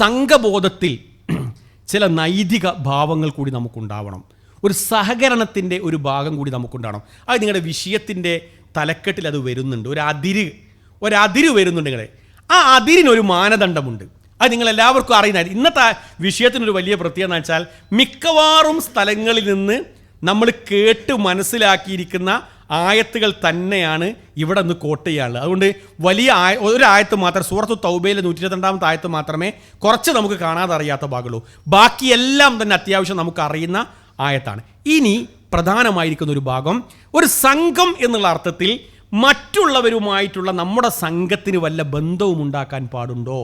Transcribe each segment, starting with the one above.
സംഘബോധത്തിൽ ചില നൈതിക ഭാവങ്ങൾ കൂടി നമുക്കുണ്ടാവണം. ഒരു സഹകരണത്തിൻ്റെ ഒരു ഭാഗം കൂടി നമുക്കുണ്ടാവണം. അത് നിങ്ങളുടെ വിഷയത്തിൻ്റെ തലക്കെട്ടിൽ അത് വരുന്നുണ്ട്. ഒരതിര് വരുന്നുണ്ട് നിങ്ങളെ. ആ അതിരിനൊരു മാനദണ്ഡമുണ്ട്. അത് നിങ്ങളെല്ലാവർക്കും അറിയുന്ന ഇന്നത്തെ വിഷയത്തിനൊരു വലിയ പ്രത്യേകത എന്ന് വെച്ചാൽ മിക്കവാറും സ്ഥലങ്ങളിൽ നിന്ന് നമ്മൾ കേട്ട് മനസ്സിലാക്കിയിരിക്കുന്ന ആയത്തുകൾ തന്നെയാണ് ഇവിടെ നിന്ന് കോട്ട് ചെയ്യാനുള്ളത്. അതുകൊണ്ട് വലിയ ഒരു ആയത്ത് മാത്രം സൂറത്തു തൗബയിലെ 122 ആയത്ത് മാത്രമേ കുറച്ച് നമുക്ക് കാണാതെ അറിയാത്ത ഭാഗമുള്ളൂ. ബാക്കിയെല്ലാം തന്നെ അത്യാവശ്യം നമുക്ക് അറിയുന്ന ആയത്താണ്. ഇനി പ്രധാനമായിരിക്കുന്ന ഒരു ഭാഗം, ഒരു സംഘം എന്നുള്ള അർത്ഥത്തിൽ മറ്റുള്ളവരുമായിട്ടുള്ള നമ്മുടെ സംഘത്തിന് വല്ല ബന്ധവും ഉണ്ടാക്കാൻ പാടുണ്ടോ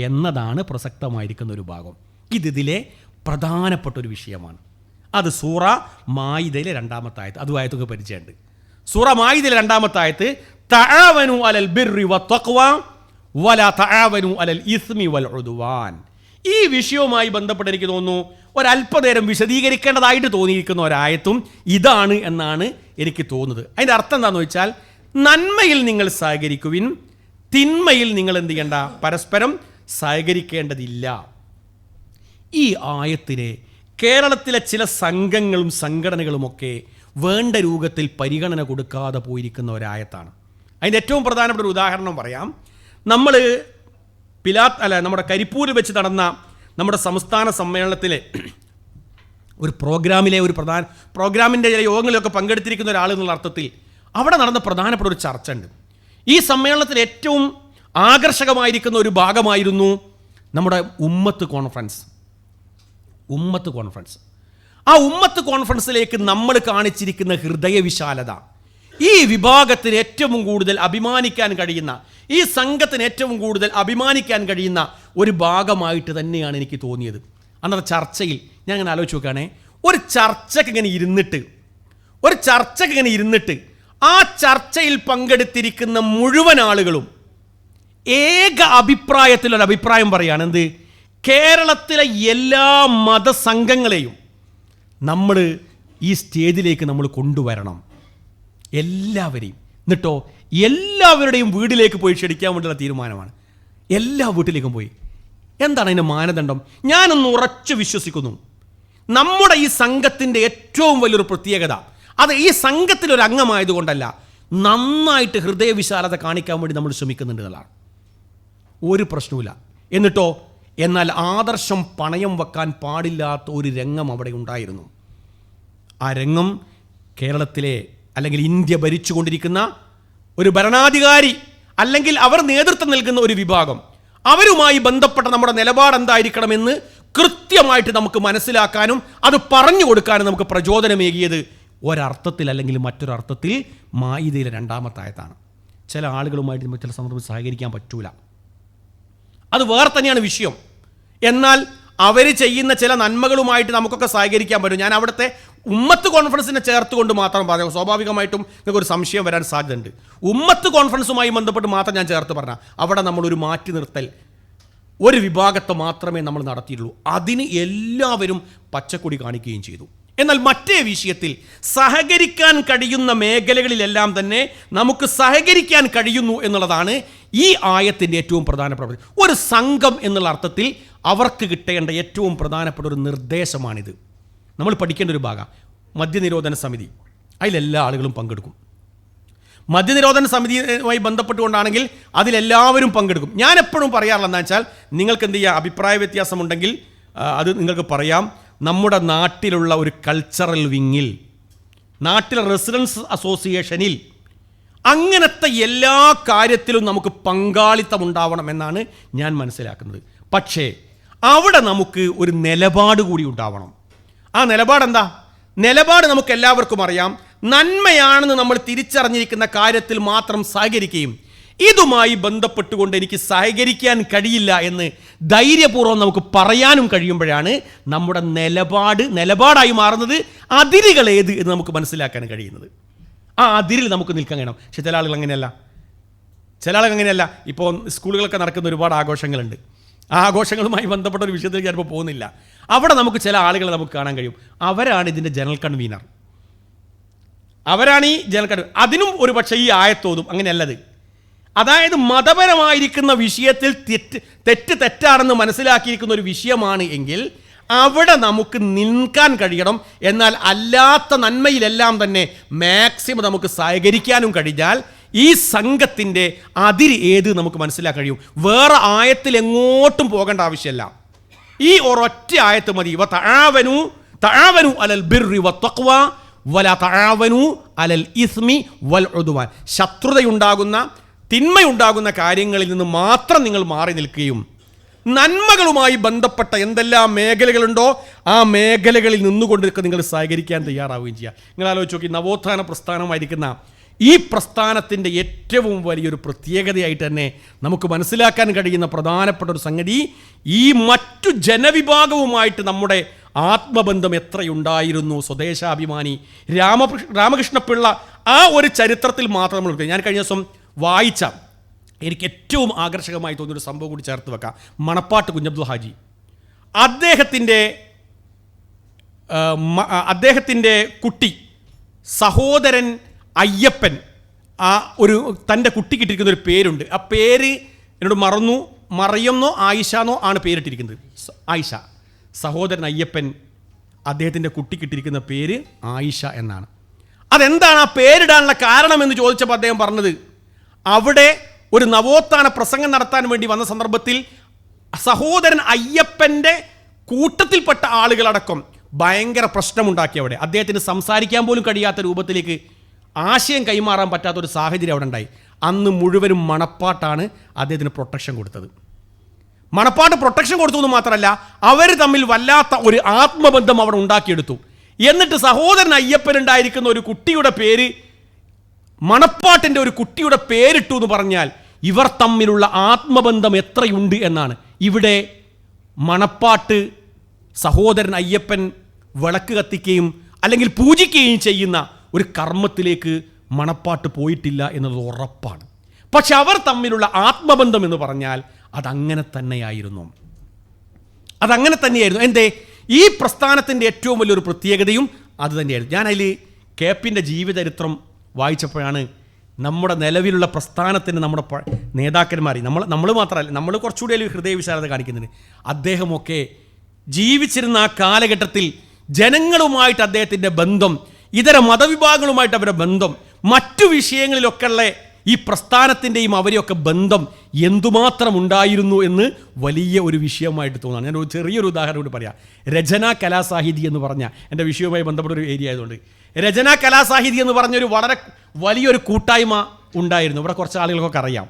എന്നതാണ് പ്രസക്തമായിരിക്കുന്ന ഒരു ഭാഗം. ഇതിലെ പ്രധാനപ്പെട്ട ഒരു വിഷയമാണ്. അത് സൂറ മായിദയിലെ 2-ാമത്തെ ആയത്ത്. അതുമായിട്ടൊക്കെ പരിചയമുണ്ട്. സൂറ മായിദയിലെ 2-ാമത്തെ ആയത്ത്, തആവനു അലൽ ബിർരി വത്തഖ്വ വലാ തആവനു അലൽ ഇസ്മി വൽ ഉദ്വാൻ. ഈ വിഷയവുമായി ബന്ധപ്പെട്ട് എനിക്ക് തോന്നുന്നു ഒരല്പനേരം വിശദീകരിക്കേണ്ടതായിട്ട് തോന്നിയിരിക്കുന്ന ഒരായത്തും ഇതാണ് എന്നാണ് എനിക്ക് തോന്നുന്നത്. അതിൻ്റെ അർത്ഥം എന്താണെന്ന് വെച്ചാൽ, നന്മയിൽ നിങ്ങൾ സഹകരിക്കുവിൻ, തിന്മയിൽ നിങ്ങൾ എന്ത് ചെയ്യേണ്ട, പരസ്പരം സഹകരിക്കേണ്ടതില്ല. ഈ ആയത്തിനെ കേരളത്തിലെ ചില സംഘങ്ങളും സംഘടനകളുമൊക്കെ വേണ്ട രൂപത്തിൽ പരിഗണന കൊടുക്കാതെ പോയിരിക്കുന്ന ഒരായത്താണ്. അതിൻ്റെ ഏറ്റവും പ്രധാനപ്പെട്ട ഒരു ഉദാഹരണം പറയാം. നമ്മൾ നമ്മുടെ കരിപ്പൂരിൽ വെച്ച് നടന്ന നമ്മുടെ സംസ്ഥാന സമ്മേളനത്തിലെ ഒരു പ്രോഗ്രാമിൻ്റെ ചില യോഗങ്ങളിലൊക്കെ പങ്കെടുത്തിരിക്കുന്ന ഒരാൾ എന്നുള്ള അർത്ഥത്തിൽ അവിടെ നടന്ന പ്രധാനപ്പെട്ട ഒരു ചർച്ച ഉണ്ട്. ഈ സമ്മേളനത്തിൽ ഏറ്റവും ആകർഷകമായിരിക്കുന്ന ഒരു ഭാഗമായിരുന്നു നമ്മുടെ ഉമ്മത്ത് കോൺഫറൻസ്. ആ ഉമ്മത്ത് കോൺഫറൻസിലേക്ക് നമ്മൾ കാണിച്ചിരിക്കുന്ന ഹൃദയവിശാലത, ഈ വിഭാഗത്തിന് ഏറ്റവും കൂടുതൽ അഭിമാനിക്കാൻ കഴിയുന്ന, ഈ സംഘത്തിന് ഏറ്റവും കൂടുതൽ അഭിമാനിക്കാൻ കഴിയുന്ന ഒരു ഭാഗമായിട്ട് തന്നെയാണ് എനിക്ക് തോന്നിയത്. അന്നത്തെ ചർച്ചയിൽ ഞാൻ അങ്ങനെ ആലോചിച്ച് നോക്കുകയാണെ, ഒരു ചർച്ചയ്ക്ക് ഇങ്ങനെ ഇരുന്നിട്ട് ആ ചർച്ചയിൽ പങ്കെടുത്തിരിക്കുന്ന മുഴുവൻ ആളുകളും ഏക അഭിപ്രായത്തിലൊരു അഭിപ്രായം പറയുകയാണ്. എന്ത്? കേരളത്തിലെ എല്ലാ മതസംഘങ്ങളെയും നമ്മൾ ഈ സ്റ്റേജിലേക്ക് നമ്മൾ കൊണ്ടുവരണം, എല്ലാവരെയും. എന്നിട്ടോ എല്ലാവരുടെയും വീട്ടിലേക്ക് പോയി ക്ഷണിക്കാൻ വേണ്ടിയുള്ള തീരുമാനമാണ്. എല്ലാ വീട്ടിലേക്കും പോയി. എന്താണ് അതിൻ്റെ മാനദണ്ഡം? ഞാനൊന്ന് ഉറച്ചു വിശ്വസിക്കുന്നു, നമ്മുടെ ഈ സംഘത്തിൻ്റെ ഏറ്റവും വലിയൊരു പ്രത്യേകത അത് ഈ സംഘത്തിലൊരു അംഗമായതുകൊണ്ടല്ല, നന്നായിട്ട് ഹൃദയവിശാലത കാണിക്കാൻ വേണ്ടി നമ്മൾ ശ്രമിക്കുന്നുണ്ട് എന്നുള്ളതാണ്. ഒരു പ്രശ്നവുമില്ല. എന്നിട്ടോ എന്നാൽ ആദർശം പണയം വെക്കാൻ പാടില്ലാത്ത ഒരു രംഗം അവിടെ ഉണ്ടായിരുന്നു. ആ രംഗം കേരളത്തിലെ അല്ലെങ്കിൽ ഇന്ത്യ ഭരിച്ചുകൊണ്ടിരിക്കുന്ന ഒരു ഭരണാധികാരി അല്ലെങ്കിൽ അവർ നേതൃത്വം നൽകുന്ന ഒരു വിഭാഗം, അവരുമായി ബന്ധപ്പെട്ട നമ്മുടെ നിലപാട് എന്തായിരിക്കണമെന്ന് കൃത്യമായിട്ട് നമുക്ക് മനസ്സിലാക്കാനും അത് പറഞ്ഞു കൊടുക്കാനും നമുക്ക് പ്രചോദനമേകിയത് ഒരർത്ഥത്തിൽ അല്ലെങ്കിൽ മറ്റൊരർത്ഥത്തിൽ മായിദയിലെ 2-ാമത്തെ ആയത്താണ്. ചില ആളുകളുമായിട്ട് നമുക്ക് ചില സന്ദർഭത്തിൽ സഹകരിക്കാൻ പറ്റൂല, അത് വേറെ തന്നെയാണ് വിഷയം. എന്നാൽ അവർ ചെയ്യുന്ന ചില നന്മകളുമായിട്ട് നമുക്കൊക്കെ സഹകരിക്കാൻ പറ്റും. ഞാൻ അവിടുത്തെ ഉമ്മത്ത് കോൺഫറൻസിനെ ചേർത്തുകൊണ്ട് മാത്രം പറഞ്ഞു. സ്വാഭാവികമായിട്ടും നിങ്ങൾക്കൊരു സംശയം വരാൻ സാധ്യതയുണ്ട്. ഉമ്മത്ത് കോൺഫറൻസുമായി ബന്ധപ്പെട്ട് മാത്രം ഞാൻ ചേർത്ത് പറഞ്ഞാൽ അവിടെ നമ്മളൊരു മാറ്റി നിർത്തൽ, ഒരു വിഭാഗത്തെ മാത്രമേ നമ്മൾ നടത്തിയിട്ടുള്ളൂ. അതിന് എല്ലാവരും പച്ചക്കൊടി കാണിക്കുകയും ചെയ്തു. എന്നാൽ മറ്റേ വിഷയത്തിൽ സഹകരിക്കാൻ കഴിയുന്ന മേഖലകളിലെല്ലാം തന്നെ നമുക്ക് സഹകരിക്കാൻ കഴിയുന്നു എന്നുള്ളതാണ് ഈ ആയത്തിൻ്റെ ഏറ്റവും പ്രധാനപ്പെട്ട. ഒരു സംഘം എന്നുള്ള അർത്ഥത്തിൽ അവർക്ക് കിട്ടേണ്ട ഏറ്റവും പ്രധാനപ്പെട്ട ഒരു നിർദ്ദേശമാണിത്. നമ്മൾ പഠിക്കേണ്ട ഒരു ഭാഗം മദ്യനിരോധന സമിതി. അതിലെല്ലാ ആളുകളും പങ്കെടുക്കും. മദ്യനിരോധന സമിതിയുമായി ബന്ധപ്പെട്ടുകൊണ്ടാണെങ്കിൽ അതിലെല്ലാവരും പങ്കെടുക്കും. ഞാൻ എപ്പോഴും പറയാറുള്ളതെന്ന് വെച്ചാൽ, നിങ്ങൾക്ക് എന്ത് ചെയ്യുക, അഭിപ്രായ വ്യത്യാസമുണ്ടെങ്കിൽ അത് നിങ്ങൾക്ക് പറയാം. നമ്മുടെ നാട്ടിലുള്ള ഒരു കൾച്ചറൽ വിങ്ങിൽ, നാട്ടിലെ റെസിഡൻസ് അസോസിയേഷനിൽ അങ്ങനത്തെ എല്ലാ കാര്യത്തിലും നമുക്ക് പങ്കാളിത്തം ഉണ്ടാവണം എന്നാണ് ഞാൻ മനസ്സിലാക്കുന്നത്. പക്ഷേ അവിടെ നമുക്ക് ഒരു നിലപാട് കൂടി ഉണ്ടാവണം. ആ നിലപാട് എന്താ? നിലപാട് നമുക്ക് എല്ലാവർക്കും അറിയാം. നന്മയാണെന്ന് നമ്മൾ തിരിച്ചറിഞ്ഞിരിക്കുന്ന കാര്യത്തിൽ മാത്രം സഹകരിക്കുകയും ഇതുമായി ബന്ധപ്പെട്ടുകൊണ്ട് എനിക്ക് സഹകരിക്കാൻ കഴിയില്ല എന്ന് ധൈര്യപൂർവ്വം നമുക്ക് പറയാനും കഴിയുമ്പോഴാണ് നമ്മുടെ നിലപാടായി മാറുന്നത്. അതിരുകൾ ഏത് എന്ന് നമുക്ക് മനസ്സിലാക്കാൻ കഴിയുന്നത്. ആ അതിരിൽ നമുക്ക് നിൽക്കാൻ കഴിയണം. പക്ഷെ ചില ആളുകൾ അങ്ങനെയല്ല. ഇപ്പോൾ സ്കൂളുകളൊക്കെ നടക്കുന്ന ഒരുപാട് ആഘോഷങ്ങളുണ്ട്. ആ ആഘോഷങ്ങളുമായി ബന്ധപ്പെട്ട ഒരു വിഷയത്തിലേക്ക് ചിലപ്പോൾ പോകുന്നില്ല. അവിടെ നമുക്ക് ചില ആളുകളെ നമുക്ക് കാണാൻ കഴിയും. അവരാണ് ഇതിൻ്റെ ജനറൽ കൺവീനർ. അതിനും ഒരു പക്ഷേ ഈ ആയത്തോതും അങ്ങനെയല്ലത്. അതായത് മതപരമായിരിക്കുന്ന വിഷയത്തിൽ തെറ്റാണെന്ന് മനസ്സിലാക്കിയിരിക്കുന്ന ഒരു വിഷയമാണ് എങ്കിൽ അവിടെ നമുക്ക് നിൽക്കാൻ കഴിയണം. എന്നാൽ അല്ലാത്ത നന്മയിലെല്ലാം തന്നെ മാക്സിമം നമുക്ക് സഹകരിക്കാനും കഴിഞ്ഞാൽ ഈ സംഘത്തിൻ്റെ അതിര് ഏത് നമുക്ക് മനസ്സിലാക്കാൻ കഴിയും. വേറെ ആയത്തിൽ എങ്ങോട്ടും പോകേണ്ട ആവശ്യമില്ല. ഈ ഒരൊറ്റ ആയത്ത് മതി. തആവനു അലൽ ബിർരി വത്തഖ്വ വലാ തആവനു അലൽ ഇസ്മി വൽ ഉദ്വാൻ. ശത്രുതയുണ്ടാകുന്ന തിന്മയുണ്ടാകുന്ന കാര്യങ്ങളിൽ നിന്ന് മാത്രം നിങ്ങൾ മാറി നിൽക്കുകയും നന്മകളുമായി ബന്ധപ്പെട്ട എന്തെല്ലാം മേഖലകളുണ്ടോ ആ മേഖലകളിൽ നിന്നുകൊണ്ട് നിങ്ങൾ സഹകരിക്കാൻ തയ്യാറാവുകയും ചെയ്യുക. നിങ്ങൾ ആലോചിച്ച് നോക്കി, നവോത്ഥാന പ്രസ്ഥാനമായിരിക്കുന്ന ഈ പ്രസ്ഥാനത്തിൻ്റെ ഏറ്റവും വലിയൊരു പ്രത്യേകതയായിട്ട് തന്നെ നമുക്ക് മനസ്സിലാക്കാൻ കഴിയുന്ന പ്രധാനപ്പെട്ട ഒരു സംഗതി, ഈ മറ്റു ജനവിഭാഗവുമായിട്ട് നമ്മുടെ ആത്മബന്ധം എത്രയുണ്ടായിരുന്നു. സ്വദേശാഭിമാനി രാമകൃഷ്ണപിള്ള ആ ഒരു ചരിത്രത്തിൽ മാത്രം നമ്മൾ, ഞാൻ കഴിഞ്ഞ ദിവസം വായിച്ച എനിക്ക് ഏറ്റവും ആകർഷകമായി തോന്നിയൊരു സംഭവം കൂടി ചേർത്ത് വെക്കാം. മണപ്പാട്ട് കുഞ്ഞബ്ദുൽ ഹാജി അദ്ദേഹത്തിൻ്റെ കുട്ടി സഹോദരൻ അയ്യപ്പൻ തൻ്റെ കുട്ടിക്കിട്ടിരിക്കുന്ന ഒരു പേരുണ്ട്. ആ പേര് എന്നോട് മറിയമെന്നോ ആയിഷാന്നോ ആണ് പേരിട്ടിരിക്കുന്നത്. ആയിഷ. സഹോദരൻ അയ്യപ്പൻ അദ്ദേഹത്തിൻ്റെ കുട്ടിക്കിട്ടിരിക്കുന്ന പേര് ആയിഷ എന്നാണ്. അതെന്താണ് ആ പേരിടാനുള്ള കാരണം എന്ന് ചോദിച്ചപ്പോൾ അദ്ദേഹം പറഞ്ഞത്, അവിടെ ഒരു നവോത്ഥാന പ്രസംഗം നടത്താൻ വേണ്ടി വന്ന സന്ദർഭത്തിൽ സഹോദരൻ അയ്യപ്പൻ്റെ കൂട്ടത്തിൽപ്പെട്ട ആളുകളടക്കം ഭയങ്കര പ്രശ്നമുണ്ടാക്കി. അവിടെ അദ്ദേഹത്തിന് സംസാരിക്കാൻ പോലും കഴിയാത്ത രൂപത്തിലേക്ക് ആശയം കൈമാറാൻ പറ്റാത്തൊരു സാഹചര്യം അവിടെ ഉണ്ടായി. അന്ന് മുഴുവനും മണപ്പാട്ടാണ് അദ്ദേഹത്തിന് പ്രൊട്ടക്ഷൻ കൊടുത്തത്. മണപ്പാട്ട് പ്രൊട്ടക്ഷൻ കൊടുത്തു എന്ന് മാത്രമല്ല, അവർ തമ്മിൽ വല്ലാത്ത ഒരു ആത്മബന്ധം അവിടെ ഉണ്ടാക്കിയെടുത്തു. എന്നിട്ട് സഹോദരൻ അയ്യപ്പനുണ്ടായിരിക്കുന്ന ഒരു കുട്ടിയുടെ പേര്, മണപ്പാട്ടിൻ്റെ ഒരു കുട്ടിയുടെ പേരിട്ടു എന്ന് പറഞ്ഞാൽ ഇവർ തമ്മിലുള്ള ആത്മബന്ധം എത്രയുണ്ട് എന്നാണ്. ഇവിടെ മണപ്പാട്ട് സഹോദരൻ അയ്യപ്പൻ വിളക്ക് കത്തിക്കുകയും അല്ലെങ്കിൽ പൂജിക്കുകയും ചെയ്യുന്ന ഒരു കർമ്മത്തിലേക്ക് മണപ്പാട്ട് പോയിട്ടില്ല എന്നത് ഉറപ്പാണ്. പക്ഷെ അവർ തമ്മിലുള്ള ആത്മബന്ധം എന്ന് പറഞ്ഞാൽ അതങ്ങനെ തന്നെയായിരുന്നു. എന്തേ? ഈ പ്രസ്ഥാനത്തിൻ്റെ ഏറ്റവും വലിയൊരു പ്രത്യേകതയും അത് തന്നെയായിരുന്നു. ഞാൻ അതിൽ കേപ്പിൻ്റെ ജീവചരിത്രം വായിച്ചപ്പോഴാണ് നമ്മുടെ നിലവിലുള്ള പ്രസ്ഥാനത്തിന് നമ്മുടെ നേതാക്കന്മാർ, നമ്മൾ മാത്രമല്ല, നമ്മൾ കുറച്ചുകൂടി ഹൃദയവിശാലത കാണിക്കുന്നുണ്ട്. അദ്ദേഹമൊക്കെ ജീവിച്ചിരുന്ന ആ കാലഘട്ടത്തിൽ ജനങ്ങളുമായിട്ട് അദ്ദേഹത്തിൻ്റെ ബന്ധം, ഇതര മതവിഭാഗങ്ങളുമായിട്ട് അവരുടെ ബന്ധം, മറ്റു വിഷയങ്ങളിലൊക്കെയുള്ള ഈ പ്രസ്ഥാനത്തിൻ്റെയും അവരെയൊക്കെ ബന്ധം എന്തുമാത്രം ഉണ്ടായിരുന്നു എന്ന് വലിയ ഒരു വിഷയമായിട്ട് തോന്നുകയാണ്. ഞാൻ ഒരു ചെറിയൊരു ഉദാഹരണം കൂടി പറയാം. രചനാ കലാസാഹിതി എന്ന് പറഞ്ഞ എൻ്റെ വിഷയവുമായി ബന്ധപ്പെട്ട ഒരു ഏരിയ ആയതുകൊണ്ട്, രചനാ കലാസാഹിതി എന്ന് പറഞ്ഞൊരു വളരെ വലിയൊരു കൂട്ടായ്മ ഉണ്ടായിരുന്നു. ഇവിടെ കുറച്ച് ആളുകൾക്കൊക്കെ അറിയാം.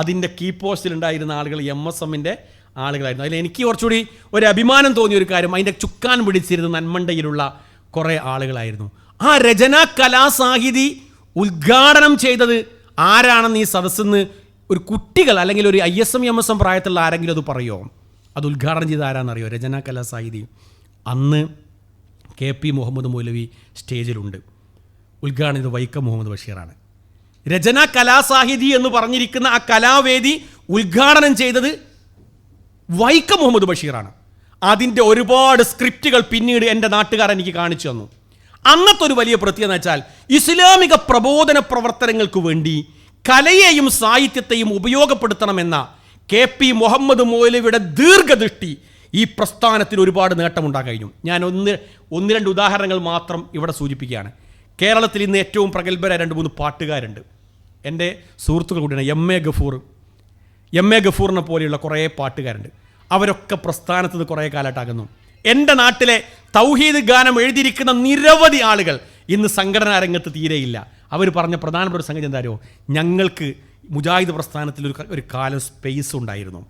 അതിൻ്റെ കീ പോസ്റ്റിലുണ്ടായിരുന്ന ആളുകൾ MSMൻ്റെ ആളുകളായിരുന്നു. അതിൽ എനിക്ക് കുറച്ചുകൂടി ഒരു അഭിമാനം തോന്നിയൊരു കാര്യം, അതിൻ്റെ ചുക്കാൻ പിടിച്ചിരുന്ന നന്മണ്ടയിലുള്ള കുറേ ആളുകളായിരുന്നു. ആ രചനാ കലാസാഹിതി ഉദ്ഘാടനം ചെയ്തത് ആരാണെന്ന് ഈ സദസ്സിന്ന് ഒരു കുട്ടികൾ അല്ലെങ്കിൽ ഒരു ISM MSM പ്രായത്തിലുള്ള ആരെങ്കിലും അത് പറയുമോ? അത് ഉദ്ഘാടനം ചെയ്ത് ആരാണെന്നറിയോ? രചനാ കലാസാഹിതി. അന്ന് KP മുഹമ്മദ് മൗലവി സ്റ്റേജിലുണ്ട്. ഉദ്ഘാടനം ചെയ്ത് വൈക്കം മുഹമ്മദ് ബഷീറാണ്. രചനാ കലാസാഹിതി എന്ന് പറഞ്ഞിരിക്കുന്ന ആ കലാവേദി ഉദ്ഘാടനം ചെയ്തത് വൈക്കം മുഹമ്മദ് ബഷീറാണ്. അതിൻ്റെ ഒരുപാട് സ്ക്രിപ്റ്റുകൾ പിന്നീട് എൻ്റെ നാട്ടുകാർ എനിക്ക് കാണിച്ചു തന്നു. അന്നത്തെ ഒരു വലിയ പ്രത്യേകത എന്ന് വെച്ചാൽ, ഇസ്ലാമിക പ്രബോധന പ്രവർത്തനങ്ങൾക്ക് വേണ്ടി കലയെയും സാഹിത്യത്തെയും ഉപയോഗപ്പെടുത്തണമെന്ന KP മുഹമ്മദ് മൗലവിയുടെ ദീർഘദൃഷ്ടി ഈ പ്രസ്ഥാനത്തിന് ഒരുപാട് നേട്ടമുണ്ടാക്കാൻ കഴിഞ്ഞു. ഞാൻ ഒന്ന് രണ്ട് ഉദാഹരണങ്ങൾ മാത്രം ഇവിടെ സൂചിപ്പിക്കുകയാണ്. കേരളത്തിൽ ഇന്ന് ഏറ്റവും പ്രഗത്ഭരായ 2-3 പാട്ടുകാരുണ്ട്. എൻ്റെ സുഹൃത്തുക്കൾ കൂടിയാണ്. എം എ ഗഫൂറിനെ പോലെയുള്ള കുറേ പാട്ടുകാരുണ്ട്. അവരൊക്കെ പ്രസ്ഥാനത്ത് നിന്ന് കുറേ കാലമായിട്ടാകുന്നു. എൻ്റെ നാട്ടിലെ തൗഹീദ് ഗാനം എഴുതിയിരിക്കുന്ന നിരവധി ആളുകൾ ഇന്ന് സംഘടനാ രംഗത്ത് തീരെയില്ല. അവർ പറഞ്ഞ പ്രധാനപ്പെട്ട ഒരു സംഗതി എന്താ? ഞങ്ങൾക്ക് മുജാഹിദ് പ്രസ്ഥാനത്തിൽ ഒരു കാലം സ്പേസ് ഉണ്ടായിരുന്നു.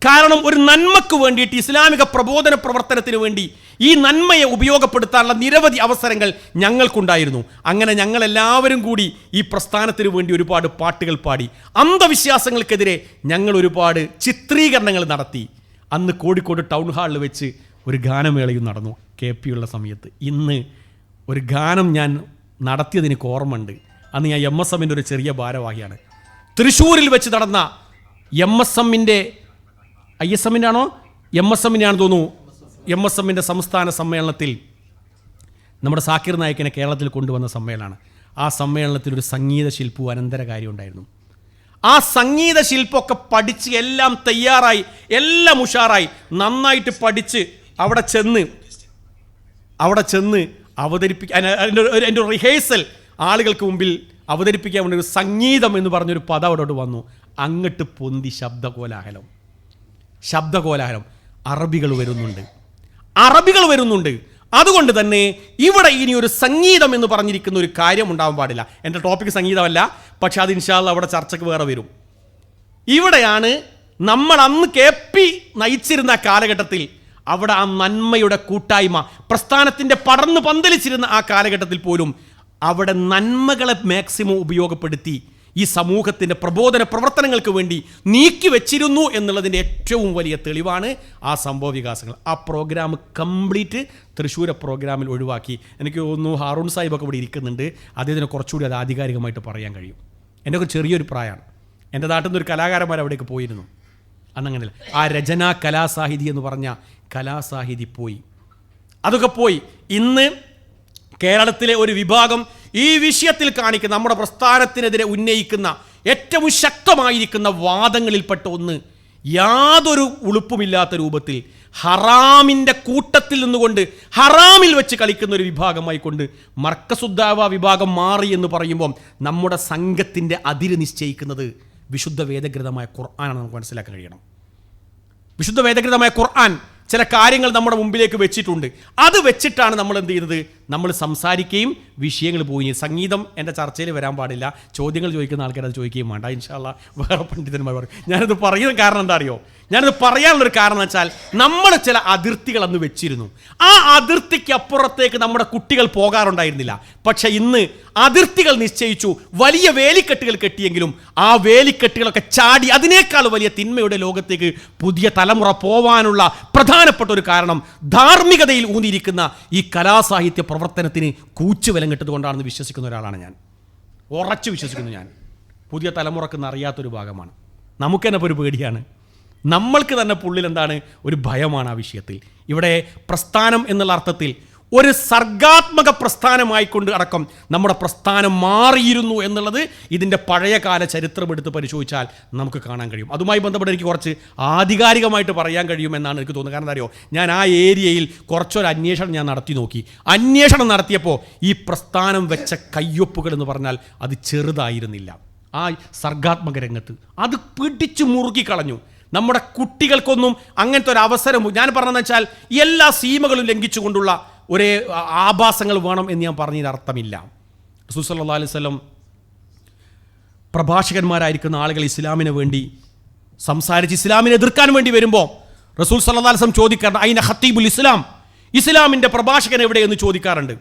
കാരണം ഒരു നന്മക്ക് വേണ്ടിയിട്ട്, ഇസ്ലാമിക പ്രബോധന പ്രവർത്തനത്തിന് വേണ്ടി ഈ നന്മയെ ഉപയോഗപ്പെടുത്താനുള്ള നിരവധി അവസരങ്ങൾ ഞങ്ങൾക്കുണ്ടായിരുന്നു. അങ്ങനെ ഞങ്ങളെല്ലാവരും കൂടി ഈ പ്രസ്ഥാനത്തിന് വേണ്ടി ഒരുപാട് പാട്ടുകൾ പാടി. അന്ധവിശ്വാസങ്ങൾക്കെതിരെ ഞങ്ങൾ ഒരുപാട് ചിത്രീകരണങ്ങൾ നടത്തി. അന്ന് കോഴിക്കോട് ടൗൺ ഹാളിൽ വെച്ച് ഒരു ഗാനമേളയും നടന്നു KP ഉള്ള സമയത്ത്. ഇന്ന് ഒരു ഗാനം ഞാൻ നടത്തിയത് എനിക്ക് ഓർമ്മയുണ്ട്. അന്ന് ഞാൻ MSMൻ്റെ ഒരു ചെറിയ ഭാരവാഹിയാണ്. തൃശ്ശൂരിൽ വെച്ച് നടന്ന MSMൻ്റെ MSMൻ്റെ തോന്നുന്നു, MSMൻ്റെ സംസ്ഥാന സമ്മേളനത്തിൽ നമ്മുടെ സാക്കിർ നായിക്കിനെ കേരളത്തിൽ കൊണ്ടുവന്ന സമ്മേളനമാണ്. ആ സമ്മേളനത്തിൽ ഒരു സംഗീത ശില്പവും അനന്തര കാര്യം ഉണ്ടായിരുന്നു. ആ സംഗീത ശില്പമൊക്കെ പഠിച്ച് എല്ലാം തയ്യാറായി, എല്ലാം ഉഷാറായി, നന്നായിട്ട് പഠിച്ച് അവിടെ ചെന്ന് അവതരിപ്പിക്കാൻ അതിൻ്റെ റിഹേഴ്സൽ ആളുകൾക്ക് മുമ്പിൽ അവതരിപ്പിക്കാൻ വേണ്ടി ഒരു സംഗീതം എന്ന് പറഞ്ഞൊരു പദം അവിടോട്ട് വന്നു. അങ്ങോട്ട് പൊന്തി ശബ്ദകോലാഹലം. അറബികൾ വരുന്നുണ്ട്. അതുകൊണ്ട് തന്നെ ഇവിടെ ഇനി ഒരു സംഗീതം എന്ന് പറഞ്ഞിരിക്കുന്ന ഒരു കാര്യം ഉണ്ടാവാൻ പാടില്ല. എൻ്റെ ടോപ്പിക് സംഗീതമല്ല, പക്ഷെ അത് ഇൻഷാ അല്ലാഹ് അവിടെ ചർച്ചയ്ക്ക് വേറെ വരും. ഇവിടെയാണ് നമ്മൾ അന്ന് KP നയിച്ചിരുന്ന കാലഘട്ടത്തിൽ അവിടെ ആ നന്മയുടെ കൂട്ടായ്മ പ്രസ്ഥാനത്തിൻ്റെ പടർന്നു പന്തലിച്ചിരുന്ന ആ കാലഘട്ടത്തിൽ പോലും അവിടെ നന്മകളെ മാക്സിമം ഉപയോഗപ്പെടുത്തി ഈ സമൂഹത്തിൻ്റെ പ്രബോധന പ്രവർത്തനങ്ങൾക്ക് വേണ്ടി നീക്കി വെച്ചിരുന്നു എന്നുള്ളതിൻ്റെ ഏറ്റവും വലിയ തെളിവാണ് ആ സംഭവ വികാസങ്ങൾ. ആ പ്രോഗ്രാം കംപ്ലീറ്റ് തൃശ്ശൂരെ പ്രോഗ്രാമിൽ ഒഴിവാക്കി. എനിക്ക് തോന്നുന്നു ഹാറൂൺ സാഹിബൊക്കെ ഇവിടെ ഇരിക്കുന്നുണ്ട്, അദ്ദേഹത്തിന് കുറച്ചുകൂടി അത് ആധികാരികമായിട്ട് പറയാൻ കഴിയും. എൻ്റെ ഒക്കെ ചെറിയൊരു പ്രായമാണ്. എൻ്റെ നാട്ടിൽ നിന്നൊരു കലാകാരന്മാർ അവിടേക്ക് പോയിരുന്നു. അന്നങ്ങനെയല്ല, ആ രചനാ കലാസാഹിതി എന്ന് പറഞ്ഞ കലാസാഹിതി പോയി. അതൊക്കെ പോയി. ഇന്ന് കേരളത്തിലെ ഒരു വിഭാഗം ഈ വിഷയത്തിൽ കാണിക്കുന്ന നമ്മുടെ പ്രസ്ഥാനത്തിനെതിരെ ഉന്നയിക്കുന്ന ഏറ്റവും ശക്തമായിരിക്കുന്ന വാദങ്ങളിൽപ്പെട്ട ഒന്ന്, യാതൊരു ഉളുപ്പുമില്ലാത്ത രൂപത്തിൽ ഹറാമിൻ്റെ കൂട്ടത്തിൽ നിന്നുകൊണ്ട് ഹറാമിൽ വെച്ച് കളിക്കുന്ന ഒരു വിഭാഗമായിക്കൊണ്ട് മർക്കസുദ്ദാവ വിഭാഗം മാറി എന്ന് പറയുമ്പം നമ്മുടെ സംഘത്തിൻ്റെ അതിര് നിശ്ചയിക്കുന്നത് വിശുദ്ധ വേദഗ്രന്ഥമായ ഖുർആനാണ്. നമുക്ക് മനസ്സിലാക്കാൻ കഴിയണം. വിശുദ്ധ വേദഗ്രന്ഥമായ ഖുർആൻ ചില കാര്യങ്ങൾ നമ്മുടെ മുമ്പിലേക്ക് വെച്ചിട്ടുണ്ട്. അത് വെച്ചിട്ടാണ് നമ്മൾ എന്ത് ചെയ്യുന്നത്, നമ്മൾ സംസാരിക്കുകയും വിഷയങ്ങൾ പോയി. സംഗീതം എൻ്റെ ചർച്ചയിൽ വരാൻ പാടില്ല, ചോദ്യങ്ങൾ ചോദിക്കുന്ന ആൾക്കാർ അത് ചോദിക്കുകയും വേണ്ട. ഇൻഷാ അല്ലാഹ് വേറെ പണ്ഡിതന്മാർ പറയും. ഞാനത് പറയുന്ന കാരണം എന്താ അറിയോ? ഞാനത് പറയാനുള്ളൊരു കാരണം എന്ന് വെച്ചാൽ നമ്മൾ ചില അതിർത്തികൾ അന്ന് വെച്ചിരുന്നു. ആ അതിർത്തിക്ക് അപ്പുറത്തേക്ക് നമ്മുടെ കുട്ടികൾ പോകാറുണ്ടായിരുന്നില്ല. പക്ഷെ ഇന്ന് അതിർത്തികൾ നിശ്ചയിച്ചു, വലിയ വേലിക്കെട്ടുകൾ കെട്ടിയെങ്കിലും ആ വേലിക്കെട്ടുകളൊക്കെ ചാടി അതിനേക്കാൾ വലിയ തിന്മയുടെ ലോകത്തേക്ക് പുതിയ തലമുറ പോവാനുള്ള പ്രധാനപ്പെട്ട ഒരു കാരണം ധാർമ്മികതയിൽ ഊന്നിയിരിക്കുന്ന ഈ കലാസാഹിത്യ പ്രവർത്തനത്തിന് കൂച്ചുവിലം കെട്ടതുകൊണ്ടാണെന്ന് വിശ്വസിക്കുന്ന ഒരാളാണ് ഞാൻ. ഉറച്ചു വിശ്വസിക്കുന്നു ഞാൻ. പുതിയ തലമുറക്കെന്ന് അറിയാത്തൊരു ഭാഗമാണ്. നമുക്ക് തന്നെ ഇപ്പോൾ ഒരു പേടിയാണ്. നമ്മൾക്ക് തന്നെ പുള്ളിൽ എന്താണ്, ഒരു ഭയമാണ് ആ വിഷയത്തിൽ. ഇവിടെ പ്രസ്ഥാനം എന്നുള്ള അർത്ഥത്തിൽ ഒരു സർഗാത്മക പ്രസ്ഥാനമായിക്കൊണ്ട് അടക്കം നമ്മുടെ പ്രസ്ഥാനം മാറിയിരുന്നു എന്നുള്ളത് ഇതിൻ്റെ പഴയകാല ചരിത്രം എടുത്ത് പരിശോധിച്ചാൽ നമുക്ക് കാണാൻ കഴിയും. അതുമായി ബന്ധപ്പെട്ട് എനിക്ക് കുറച്ച് ആധികാരികമായിട്ട് പറയാൻ കഴിയുമെന്നാണ് എനിക്ക് തോന്നുന്നത്. കാരണം എന്താ അറിയോ, ഞാൻ ആ ഏരിയയിൽ കുറച്ചൊരു അന്വേഷണം ഞാൻ നടത്തി നോക്കി. അന്വേഷണം നടത്തിയപ്പോൾ ഈ പ്രസ്ഥാനം വെച്ച കയ്യൊപ്പുകൾ എന്ന് പറഞ്ഞാൽ അത് ചെറുതായിരുന്നില്ല. ആ സർഗാത്മക രംഗത്ത് അത് പിടിച്ചു മുറുക്കി കളഞ്ഞു. നമ്മുടെ കുട്ടികൾക്കൊന്നും അങ്ങനത്തെ ഒരു അവസരം, ഞാൻ പറഞ്ഞതെന്ന് വെച്ചാൽ എല്ലാ സീമകളും ലംഘിച്ചുകൊണ്ടുള്ള ഒരേ ആഭാസങ്ങൾ വേണം എന്ന് ഞാൻ പറഞ്ഞതിന് അർത്ഥമില്ല. റസൂൽ സല്ലല്ലാഹു അലൈഹി വസല്ലം പ്രഭാഷകന്മാരായിരിക്കുന്ന ആളുകൾ ഇസ്ലാമിന് വേണ്ടി സംസാരിച്ച് ഇസ്ലാമിനെ എതിർക്കാൻ വേണ്ടി വരുമ്പോൾ റസൂൽ സല്ലല്ലാഹു അലൈഹി വസല്ലം ചോദിക്കാറുണ്ട്, അയിന ഖത്തീബുൽ ഇസ്ലാം, ഇസ്ലാമിൻ്റെ പ്രഭാഷകൻ എവിടെയെന്ന് ചോദിക്കാറുണ്ട്.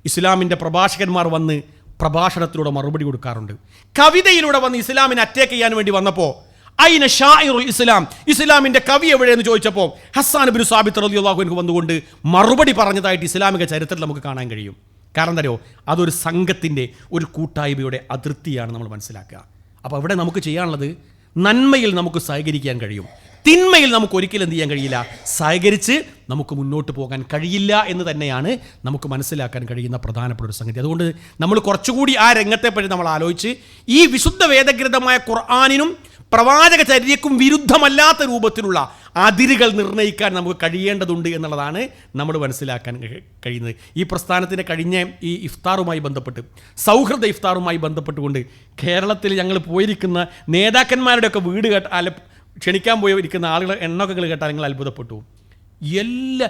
ഇസ്ലാമിൻ്റെ പ്രഭാഷകന്മാർ വന്ന് പ്രഭാഷണത്തിലൂടെ മറുപടി കൊടുക്കാറുണ്ട്. കവിതയിലൂടെ വന്ന് ഇസ്ലാമിനെ അറ്റാക്ക് ചെയ്യാൻ വേണ്ടി വന്നപ്പോൾ അയിന ഷാഇറുൽ ഇസ്ലാം, ഇസ്ലാമിൻ്റെ കവി എവിടെയെന്ന് ചോദിച്ചപ്പോൾ ഹസ്സാൻ ഇബ്നു സാബിത്ത് റളിയല്ലാഹു അൻഹു വന്നുകൊണ്ട് മറുപടി പറഞ്ഞതായിട്ട് ഇസ്ലാമിക ചരിത്രത്തിൽ നമുക്ക് കാണാൻ കഴിയും. കാരണം എന്താ അറിയോ, അതൊരു സംഘത്തിൻ്റെ ഒരു കൂട്ടായ്മയുടെ അതിർത്തിയാണ് നമ്മൾ മനസ്സിലാക്കുക. അപ്പോൾ അവിടെ നമുക്ക് ചെയ്യാനുള്ളത്, നന്മയിൽ നമുക്ക് സഹകരിക്കാൻ കഴിയും, തിന്മയിൽ നമുക്ക് ഒരിക്കലും എന്ത് ചെയ്യാൻ കഴിയില്ല, സഹകരിച്ച് നമുക്ക് മുന്നോട്ട് പോകാൻ കഴിയില്ല എന്ന് തന്നെയാണ് നമുക്ക് മനസ്സിലാക്കാൻ കഴിയുന്ന പ്രധാനപ്പെട്ട ഒരു സംഗതി. അതുകൊണ്ട് നമ്മൾ കുറച്ചുകൂടി ആ രംഗത്തെപ്പറ്റി നമ്മൾ ആലോചിച്ച് ഈ വിശുദ്ധ വേദഗ്രന്ഥമായ ഖുർആനിനും പ്രവാചക ചര്യക്കും വിരുദ്ധമല്ലാത്ത രൂപത്തിലുള്ള അതിരുകൾ നിർണ്ണയിക്കാൻ നമുക്ക് കഴിയേണ്ടതുണ്ട് എന്നുള്ളതാണ് നമ്മൾ മനസ്സിലാക്കാൻ കഴിയുന്നത്. ഈ പ്രസ്ഥാനത്തിൻ്റെ കഴിഞ്ഞ ഈ ഇഫ്താറുമായി ബന്ധപ്പെട്ട്, സൗഹൃദ ഇഫ്താറുമായി ബന്ധപ്പെട്ടുകൊണ്ട് കേരളത്തിൽ ഞങ്ങൾ പോയിരിക്കുന്ന നേതാക്കന്മാരുടെയൊക്കെ വീട് ക്ഷണിക്കാൻ പോയിരിക്കുന്ന ആളുകളെ എണ്ണമൊക്കെ കേട്ടാൽ നിങ്ങൾ അത്ഭുതപ്പെട്ടു. എല്ലാ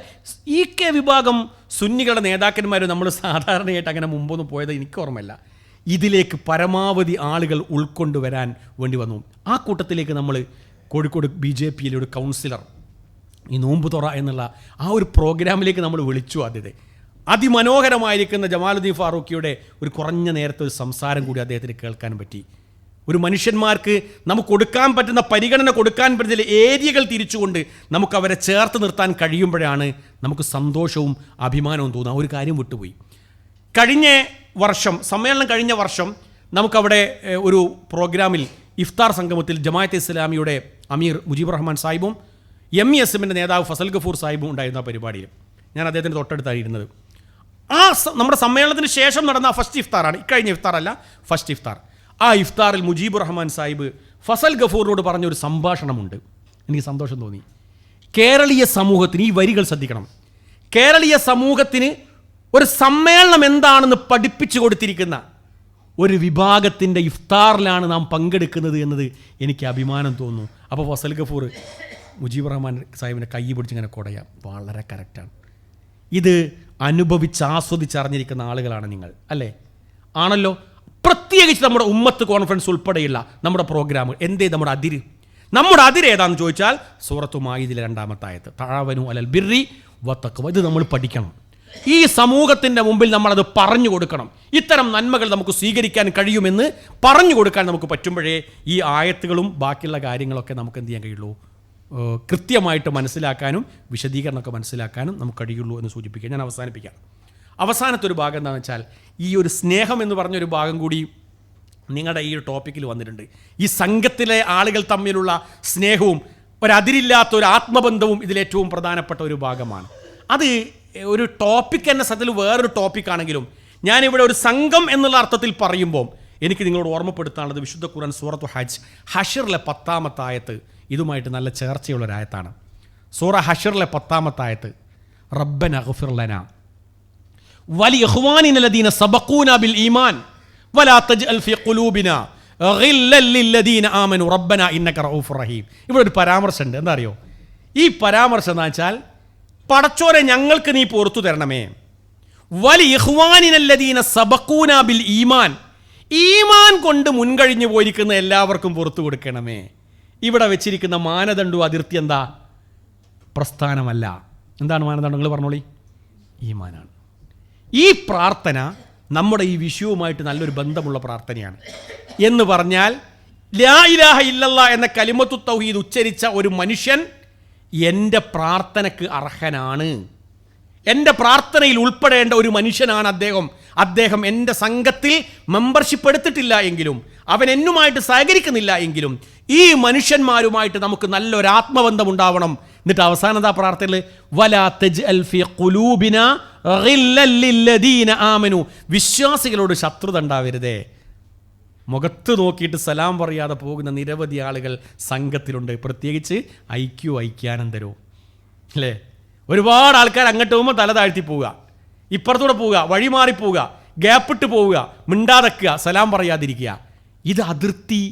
വിഭാഗം സുന്നികളുടെ നേതാക്കന്മാർ നമ്മൾ സാധാരണയായിട്ട് അങ്ങനെ മുമ്പൊന്നും പോയത് എനിക്ക് ഓർമ്മയില്ല. ഇതിലേക്ക് പരമാവധി ആളുകൾ ഉൾക്കൊണ്ടുവരാൻ വേണ്ടി വന്നു. ആ കൂട്ടത്തിലേക്ക് നമ്മൾ കോഴിക്കോട് BJPയിലെ ഒരു കൗൺസിലർ ഈ നോമ്പ് തുറ എന്നുള്ള ആ ഒരു പ്രോഗ്രാമിലേക്ക് നമ്മൾ വിളിച്ചു. അതിമനോഹരമായിരിക്കുന്ന ജമാലുദ്ദീൻ ഫാറൂഖിയുടെ ഒരു കുറഞ്ഞ നേരത്തെ ഒരു സംസാരം കൂടി അദ്ദേഹത്തിന് കേൾക്കാൻ പറ്റി. ഒരു മനുഷ്യന്മാർക്ക് നമുക്ക് കൊടുക്കാൻ പറ്റുന്ന പരിഗണന കൊടുക്കാൻ പറ്റുന്ന ഏരിയകൾ തിരിച്ചുകൊണ്ട് നമുക്ക് അവരെ ചേർത്ത് നിർത്താൻ കഴിയുമ്പോഴാണ് നമുക്ക് സന്തോഷവും അഭിമാനവും തോന്നുക. ഒരു കാര്യം വിട്ടുപോയി. സമ്മേളനം കഴിഞ്ഞ വർഷം നമുക്കവിടെ ഒരു പ്രോഗ്രാമിൽ ഇഫ്താർ സംഗമത്തിൽ ജമാഅത്തെ ഇസ്ലാമിയുടെ അമീർ മുജീബ് റഹ്മാൻ സാഹിബും MESMൻ്റെ നേതാവ് ഫസൽ ഗഫൂർ സാഹിബും ഉണ്ടായിരുന്ന പരിപാടിയിൽ ഞാൻ അദ്ദേഹത്തിൻ്റെ തൊട്ടടുത്തായിരുന്നത്. നമ്മുടെ സമ്മേളനത്തിന് ശേഷം നടന്ന ഫസ്റ്റ് ഇഫ്താറാണ്, ഇക്കഴിഞ്ഞ ഇഫ്താറല്ല, ഫസ്റ്റ് ഇഫ്താർ. ആ ഇഫ്താറിൽ മുജീബുർ റഹ്മാൻ സാഹിബ് ഫസൽ ഗഫൂറിനോട് പറഞ്ഞൊരു സംഭാഷണമുണ്ട്. എനിക്ക് സന്തോഷം തോന്നി. കേരളീയ സമൂഹത്തിന് ഈ വരികൾ ശ്രദ്ധിക്കണം. കേരളീയ സമൂഹത്തിന് ഒരു സമ്മേളനം എന്താണെന്ന് പഠിപ്പിച്ചു കൊടുത്തിരിക്കുന്ന ഒരു വിഭാഗത്തിൻ്റെ ഇഫ്താറിലാണ് നാം പങ്കെടുക്കുന്നത് എന്നത് എനിക്ക് അഭിമാനം തോന്നുന്നു. അപ്പോൾ ഫസൽ ഗഫൂർ മുജീബുർ റഹ്മാൻ സാഹിബിനെ കൈ പിടിച്ചിങ്ങനെ കൊടയാം. വളരെ കറക്റ്റാണ്. ഇത് ആസ്വദിച്ചറിഞ്ഞിരിക്കുന്ന ആളുകളാണ് നിങ്ങൾ, അല്ലേ? ആണല്ലോ. പ്രത്യേകിച്ച് നമ്മുടെ ഉമ്മത്ത് കോൺഫറൻസ് ഉൾപ്പെടെയുള്ള നമ്മുടെ പ്രോഗ്രാം എന്തേ നമ്മുടെ അതിര് ഏതാണെന്ന് ചോദിച്ചാൽ സൂറത്തു മാഇദയിലെ 2-ാമത്തെ ആയത്ത്, തആവനു അലൽ ബിർരി വത്തഖ്വ. ഇത് നമ്മൾ പഠിക്കണം. ഈ സമൂഹത്തിൻ്റെ മുമ്പിൽ നമ്മളത് പറഞ്ഞു കൊടുക്കണം. ഇത്തരം നന്മകൾ നമുക്ക് സ്വീകരിക്കാൻ കഴിയുമെന്ന് പറഞ്ഞു കൊടുക്കാൻ നമുക്ക് പറ്റുമ്പോഴേ ഈ ആയത്തുകളും ബാക്കിയുള്ള കാര്യങ്ങളൊക്കെ നമുക്ക് എന്ത് ചെയ്യാൻ കഴിയുള്ളൂ, കൃത്യമായിട്ട് മനസ്സിലാക്കാനും വിശദീകരണമൊക്കെ മനസ്സിലാക്കാനും നമുക്ക് കഴിയുള്ളൂ എന്ന് സൂചിപ്പിക്കുക. ഞാൻ അവസാനിപ്പിക്കാം. അവസാനത്തെ ഒരു ഭാഗം എന്താണെന്ന് വെച്ചാൽ ഈ ഒരു സ്നേഹം എന്ന് പറഞ്ഞൊരു ഭാഗം കൂടി നിങ്ങളുടെ ഈ ഒരു ടോപ്പിക്കിൽ വന്നിട്ടുണ്ട്. ഈ സംഘത്തിലെ ആളുകൾ തമ്മിലുള്ള സ്നേഹവും ഒരതിരില്ലാത്ത ഒരു ആത്മബന്ധവും ഇതിലേറ്റവും പ്രധാനപ്പെട്ട ഒരു ഭാഗമാണ്. അത് ഒരു ടോപ്പിക് എന്ന സത്യത്തിൽ വേറൊരു ടോപ്പിക്കാണെങ്കിലും ഞാനിവിടെ ഒരു സംഘം എന്നുള്ള അർത്ഥത്തിൽ പറയുമ്പോൾ എനിക്ക് നിങ്ങളോട് ഓർമ്മപ്പെടുത്താനുള്ളത് വിശുദ്ധ ഖുർആൻ സൂറത്തു ഹഷറിലെ 10-ാമത്തെ ആയത്ത് ഇതുമായിട്ട് നല്ല ചേർച്ചയുള്ളൊരായത്താണ്. സൂറ ഹഷറിലെ 10-ാമത്തെ ആയത്ത്, റബ്ബന ഗഫിർ ലനാ വലി ഇഖ്വാനിന ലദീന സബഖൂനാ ബിൽ ഈമാൻ വലാ തജ്അൽ ഫീ ഖുലൂബിനാ ഗില്ലൽ ലില്ലദീന ആമനു റബ്ബന ഇന്നക റഊഫുർ റഹീം. ഇവിടെ ഒരു പരാമർശമുണ്ട്. എന്താ അറിയോ? ഈ പരാമർശം എന്ന് വെച്ചാൽ പടച്ചോരെ ഞങ്ങൾക്ക് നീ പുറത്തു തരണമേ, വലി ഇഖ്വാനിന ലദീന സബഖൂനാ ബിൽ ഈമാൻ, ഈമാൻ കൊണ്ട് മുൻകഴിഞ്ഞു പോയിരിക്കുന്ന എല്ലാവർക്കും പുറത്തു കൊടുക്കണമേ. ഇവിടെ വെച്ചിരിക്കുന്ന മാനദണ്ഡവും അതിർത്തി എന്താ? പ്രസ്ഥാനമല്ല. എന്താണ് മാനദണ്ഡങ്ങൾ? പറഞ്ഞോളി. ഈമാനാണ്. ഈ പ്രാർത്ഥന നമ്മുടെ ഈ വിഷയവുമായിട്ട് നല്ലൊരു ബന്ധമുള്ള പ്രാർത്ഥനയാണ്. എന്ന് പറഞ്ഞാൽ ലാ ഇലാഹ ഇല്ലല്ലാ എന്ന കലിമത്തു തൗഹീദ് ഉച്ചരിച്ച ഒരു മനുഷ്യൻ എൻ്റെ പ്രാർത്ഥനയ്ക്ക് അർഹനാണ്. എൻ്റെ പ്രാർത്ഥനയിൽ ഉൾപ്പെടേണ്ട ഒരു മനുഷ്യനാണ് അദ്ദേഹം എൻ്റെ സംഘത്തിൽ മെമ്പർഷിപ്പ് എടുത്തിട്ടില്ല എങ്കിലും, അവൻ എന്നുമായിട്ട് സഹകരിക്കുന്നില്ല എങ്കിലും ഈ മനുഷ്യന്മാരുമായിട്ട് നമുക്ക് നല്ലൊരു ആത്മബന്ധം ഉണ്ടാവണം. എന്നിട്ട് അവസാനത പ്രാർത്ഥനയിൽ വലാ തജ്അൽ ഫീ ഖുലൂബിനാ ഗില്ലൽ ലില്ലദീന ആമനു, വിശ്വാസികളോട് ശത്രുത ഉണ്ടാവരുതേ. മുഖത്ത് നോക്കിയിട്ട് സലാം പറയാതെ പോകുന്ന നിരവധി ആളുകൾ സംഘത്തിലുണ്ട്. പ്രത്യേകിച്ച് ഐക്യാനന്തരവും, അല്ലേ? ഒരുപാട് ആൾക്കാർ അങ്ങോട്ട് പോകുമ്പോൾ തല താഴ്ത്തി പോവുക, ഇപ്പുറത്തൂടെ പോവുക, വഴിമാറി പോവുക, ഗ്യാപ്പിട്ട് പോവുക, മിണ്ടാതെക്കുക, സലാം പറയാതിരിക്കുക. ഇത് അതിർത്തി.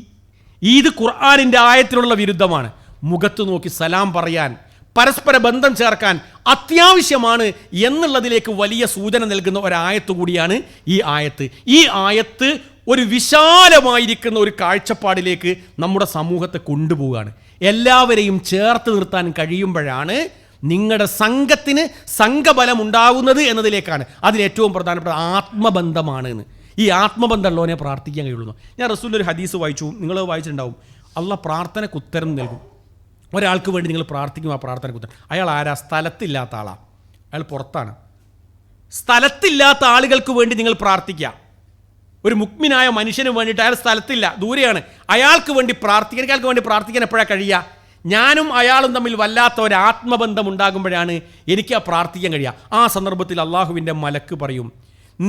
ഇത് ഖുർആനിൻ്റെ ആയത്തിലുള്ള വിരുദ്ധമാണ്. മുഖത്ത് നോക്കി സലാം പറയാൻ, പരസ്പര ബന്ധം ചേർക്കാൻ അത്യാവശ്യമാണ് എന്നുള്ളതിലേക്ക് വലിയ സൂചന നൽകുന്ന ഒരായത്ത് കൂടിയാണ് ഈ ആയത്ത്. ഈ ആയത്ത് ഒരു വിശാലമായിരിക്കുന്ന ഒരു കാഴ്ചപ്പാടിലേക്ക് നമ്മുടെ സമൂഹത്തെ കൊണ്ടുപോവുകയാണ്. എല്ലാവരെയും ചേർത്ത് നിർത്താൻ കഴിയുമ്പോഴാണ് നിങ്ങളുടെ സംഘത്തിന് സംഘബലം ഉണ്ടാകുന്നത് എന്നതിലേക്കാണ്. അതിലേറ്റവും പ്രധാനപ്പെട്ട ആത്മബന്ധമാണ് എന്ന്. ഈ ആത്മബന്ധമുള്ളവനെ പ്രാർത്ഥിക്കാൻ കഴിയുള്ളൂ. ഞാൻ റസൂലിൻ്റെ ഒരു ഹദീസ് വായിച്ചു, നിങ്ങൾ വായിച്ചിട്ടുണ്ടാവും. അള്ളാഹ് പ്രാർത്ഥനയ്ക്ക് ഉത്തരം നൽകും. ഒരാൾക്ക് വേണ്ടി നിങ്ങൾ പ്രാർത്ഥിക്കും, ആ പ്രാർത്ഥനയ്ക്ക് ഉത്തരം. അയാൾ ആരാ? സ്ഥലത്തില്ലാത്ത ആളാണ്. അയാൾ പുറത്താണ്. സ്ഥലത്തില്ലാത്ത ആളുകൾക്ക് വേണ്ടി നിങ്ങൾ പ്രാർത്ഥിക്കുക. ഒരു മുക്മിനായ മനുഷ്യന് വേണ്ടിയിട്ട് അയാൾ സ്ഥലത്തില്ല, ദൂരെയാണ്. അയാൾക്ക് വേണ്ടി പ്രാർത്ഥിക്കാൻ എപ്പോഴാണ് കഴിയുക? ഞാനും അയാളും തമ്മിൽ വല്ലാത്ത ഒരു ആത്മബന്ധം ഉണ്ടാകുമ്പോഴാണ് എനിക്ക് ആ പ്രാർത്ഥിക്കാൻ കഴിയുക. ആ സന്ദർഭത്തിൽ അള്ളാഹുവിൻ്റെ മലക്ക് പറയും,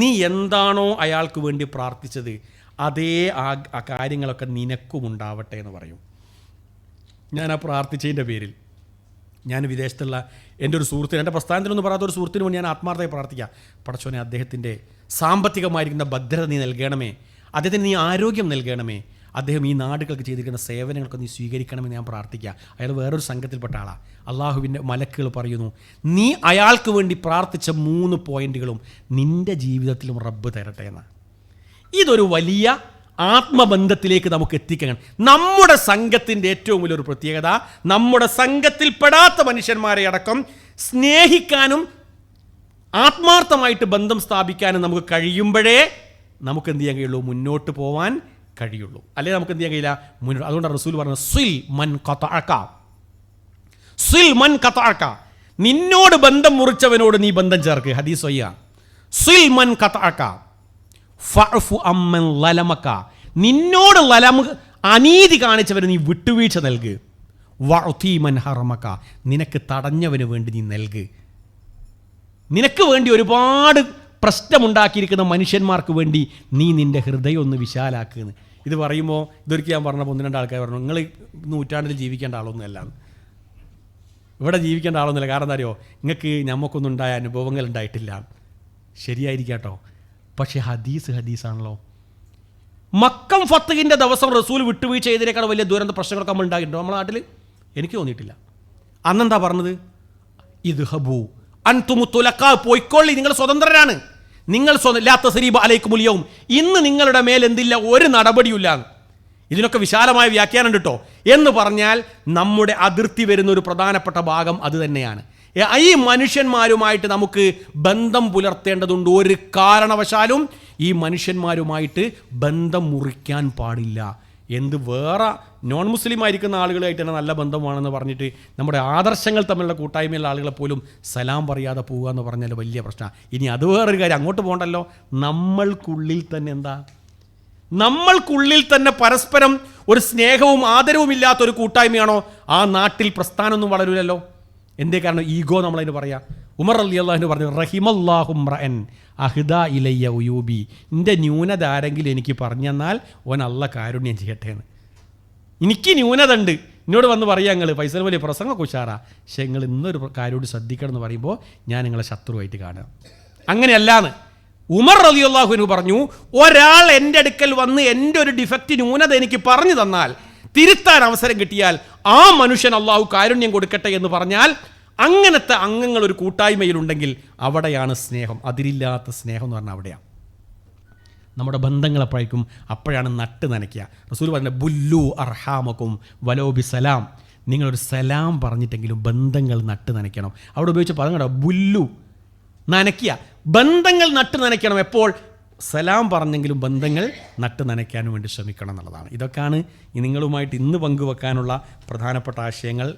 നീ എന്താണോ അയാൾക്ക് വേണ്ടി പ്രാർത്ഥിച്ചത് അതേ ആ കാര്യങ്ങളൊക്കെ നിനക്കും ഉണ്ടാവട്ടെ എന്ന് പറയും. ഞാൻ ആ പ്രാർത്ഥിച്ചതിൻ്റെ പേരിൽ ഞാൻ വിദേശത്തുള്ള എൻ്റെ ഒരു സുഹൃത്തിന്, എൻ്റെ പ്രസ്ഥാനത്തിനൊന്നും പറയാത്ത ഒരു സുഹൃത്തിന് വേണ്ടി ഞാൻ ആത്മാർത്ഥമായി പ്രാർത്ഥിക്കാം. പടച്ചോനെ, അദ്ദേഹത്തിൻ്റെ സാമ്പത്തികമായിരിക്കുന്ന ഭദ്രത നീ നൽകണമേ, അദ്ദേഹത്തിന് നീ ആരോഗ്യം നൽകണമേ, അദ്ദേഹം ഈ നാടുകൾക്ക് ചെയ്തിരിക്കുന്ന സേവനങ്ങളൊക്കെ നീ സ്വീകരിക്കണമെന്ന് ഞാൻ പ്രാർത്ഥിക്കുക. അയാൾ വേറൊരു സംഘത്തിൽപ്പെട്ട ആളാണ്. അള്ളാഹുവിൻ്റെ മലക്കുകൾ പറയുന്നു, നീ അയാൾക്ക് വേണ്ടി പ്രാർത്ഥിച്ച 3 പോയിന്റുകളും നിൻ്റെ ജീവിതത്തിലും റബ്ബ് തരട്ടെ എന്ന്. ഇതൊരു വലിയ ആത്മബന്ധത്തിലേക്ക് നമുക്ക് എത്തിക്കാൻ. നമ്മുടെ സംഘത്തിൻ്റെ ഏറ്റവും വലിയൊരു പ്രത്യേകത, നമ്മുടെ സംഘത്തിൽപ്പെടാത്ത മനുഷ്യന്മാരെ അടക്കം സ്നേഹിക്കാനും ആത്മാർത്ഥമായിട്ട് ബന്ധം സ്ഥാപിക്കാനും നമുക്ക് കഴിയുമ്പോഴേ നമുക്ക് എന്ത് ചെയ്യാൻ കഴിയുള്ളൂ? മുന്നോട്ട് പോകാൻ കഴിയുള്ളൂ. അല്ലെങ്കിൽ നമുക്ക് എന്ത് ചെയ്യാൻ കഴിയില്ല, മുന്നോട്ട്. അതുകൊണ്ടാണ് റസൂൽ പറഞ്ഞത്, സിൽ മൻ ഖതഅക, നിന്നോട് ബന്ധം മുറിച്ചവനോട് നീ ബന്ധം ചേർക്ക്. ഹദീസ് വയ്യ. സിൽ മൻ ഖതഅക ഫഅഫു അമ്മൻ ലലമക, നിന്നോട് അനീതി കാണിച്ചവന് നീ വിട്ടുവീഴ്ച നൽക്. വഅതി മൻ ഹറമക, നിനക്ക് തടഞ്ഞവന് വേണ്ടി നീ നൽക്. നിനക്ക് വേണ്ടി ഒരുപാട് പ്രശ്നമുണ്ടാക്കിയിരിക്കുന്ന മനുഷ്യന്മാർക്ക് വേണ്ടി നീ നിൻ്റെ ഹൃദയം ഒന്ന് വിശാലാക്കുന്നു. ഇത് പറയുമ്പോൾ ഇതൊരിക്കൽ ഞാൻ പറഞ്ഞപ്പോൾ 1-2 ആൾക്കാർ പറഞ്ഞു, നിങ്ങൾ നൂറ്റാണ്ടിൽ ജീവിക്കേണ്ട ആളൊന്നുമല്ല, ഇവിടെ ജീവിക്കേണ്ട ആളൊന്നുമില്ല. കാരണം എന്താ അറിയോ, നിങ്ങൾക്ക് നമുക്കൊന്നും ഉണ്ടായ അനുഭവങ്ങൾ ഉണ്ടായിട്ടില്ല. ശരിയായിരിക്കാട്ടോ, പക്ഷേ ഹദീസാണല്ലോ. മക്കം ഫത്ഹിൻ്റെ ദിവസം റസൂൽ വിട്ടുവീഴ്ച ചെയ്തതിനേക്കാൾ വലിയ ദുരന്ത പ്രശ്നങ്ങളൊക്കെ നമ്മൾ ഉണ്ടായിട്ടുണ്ടോ നമ്മുടെ നാട്ടിൽ? എനിക്ക് തോന്നിയിട്ടില്ല. അന്നെന്താ പറഞ്ഞത്? ഇദ്ഹബൂ അൻതുമു തുലഖാ, പോയിക്കൊള്ളി, നിങ്ങൾ സ്വതന്ത്രരാണ്, നിങ്ങൾ ലാ തസ്രീബ അലൈക്കുമുൽ യൗം, ഇന്ന് നിങ്ങളുടെ മേൽ എന്തില്ല, ഒരു നടപടിയില്ല. ഇതിനൊക്കെ വിശാലമായ വ്യാഖ്യാനം കേട്ടോ. എന്ന് പറഞ്ഞാൽ നമ്മുടെ അതിർത്തി വരുന്ന ഒരു പ്രധാനപ്പെട്ട ഭാഗം അത് തന്നെയാണ്. ഈ മനുഷ്യന്മാരുമായിട്ട് നമുക്ക് ബന്ധം പുലർത്തേണ്ടതുണ്ട്. ഒരു കാരണവശാലും ഈ മനുഷ്യന്മാരുമായിട്ട് ബന്ധം മുറിക്കാൻ പാടില്ല. വേറെ നോൺ മുസ്ലിം ആയിരിക്കുന്ന ആളുകളായിട്ട് തന്നെ നല്ല ബന്ധമാണെന്ന് പറഞ്ഞിട്ട് നമ്മുടെ ആദർശങ്ങൾ തമ്മിലുള്ള കൂട്ടായ്മയുള്ള ആളുകളെ പോലും സലാം പറയാതെ പോവുക എന്ന് പറഞ്ഞാൽ വലിയ പ്രശ്നമാണ്. ഇനി അത് വേറൊരു കാര്യം, അങ്ങോട്ട് പോകണ്ടല്ലോ. നമ്മൾക്കുള്ളിൽ തന്നെ പരസ്പരം ഒരു സ്നേഹവും ആദരവും ഇല്ലാത്തൊരു കൂട്ടായ്മയാണോ ആ നാട്ടിൽ പ്രസ്ഥാനമൊന്നും വളരില്ലല്ലോ. എന്തേ കാരണം? ഈഗോ നമ്മളതിന് പറയാം. ഉമർ റളിയല്ലാഹു പറഞ്ഞു, റഹിമല്ലാഹു റഅൻ അഹ്ദാ ഇലയ്യ ഉയൂബി, എൻ്റെ ന്യൂനത ആരെങ്കിലും എനിക്ക് പറഞ്ഞെന്നാൽ ഓൻ അള്ള കാരുണ്യം ചെയ്യട്ടെ എന്ന്. എനിക്ക് ന്യൂനത ഉണ്ട്, എന്നോട് വന്ന് പറയാം, നിങ്ങൾ ഫൈസൽ വലിയ പ്രസംഗമൊക്കെ ഉഷാറാ, പക്ഷേ നിങ്ങൾ ഇന്നൊരു കാര്യോട് ശ്രദ്ധിക്കണം എന്ന് പറയുമ്പോൾ ഞാൻ നിങ്ങളെ ശത്രുവായിട്ട് കാണുക. അങ്ങനെയല്ലാന്ന് ഉമർ റളിയല്ലാഹു അൻഹു പറഞ്ഞു, ഒരാൾ എൻ്റെ അടുക്കൽ വന്ന് എൻ്റെ ഒരു ഡിഫക്റ്റ് ന്യൂനത എനിക്ക് പറഞ്ഞു തന്നാൽ, തിരുത്താൻ അവസരം കിട്ടിയാൽ ആ മനുഷ്യൻ അള്ളാഹു കാരുണ്യം കൊടുക്കട്ടെ എന്ന് പറഞ്ഞാൽ, അങ്ങനത്തെ അംഗങ്ങൾ ഒരു കൂട്ടായ്മയിലുണ്ടെങ്കിൽ അവിടെയാണ് സ്നേഹം. അതിരില്ലാത്ത സ്നേഹം എന്ന് പറഞ്ഞാൽ അവിടെയാണ്. നമ്മുടെ ബന്ധങ്ങൾ അപ്പോഴാണ് നട്ട് നനയ്ക്കുക. റസൂൽ പറഞ്ഞ ബുല്ലു അർഹാമക്കും വലോബി സലാം, നിങ്ങളൊരു സലാം പറഞ്ഞിട്ടെങ്കിലും ബന്ധങ്ങൾ നട്ട് നനയ്ക്കണം. അവിടെ ഉപയോഗിച്ച പദം കേട്ടോ, ബുല്ലു, നനയ്ക്കുക, ബന്ധങ്ങൾ നട്ട് നനയ്ക്കണം. എപ്പോൾ? സലാം പറഞ്ഞെങ്കിലും ബന്ധങ്ങൾ നട്ട് നനയ്ക്കാനും വേണ്ടി ശ്രമിക്കണം എന്നുള്ളതാണ്. ഇതൊക്കെയാണ് നിങ്ങളുമായിട്ട് ഇന്ന് പങ്കുവെക്കാനുള്ള പ്രധാനപ്പെട്ട ആശയങ്ങൾ.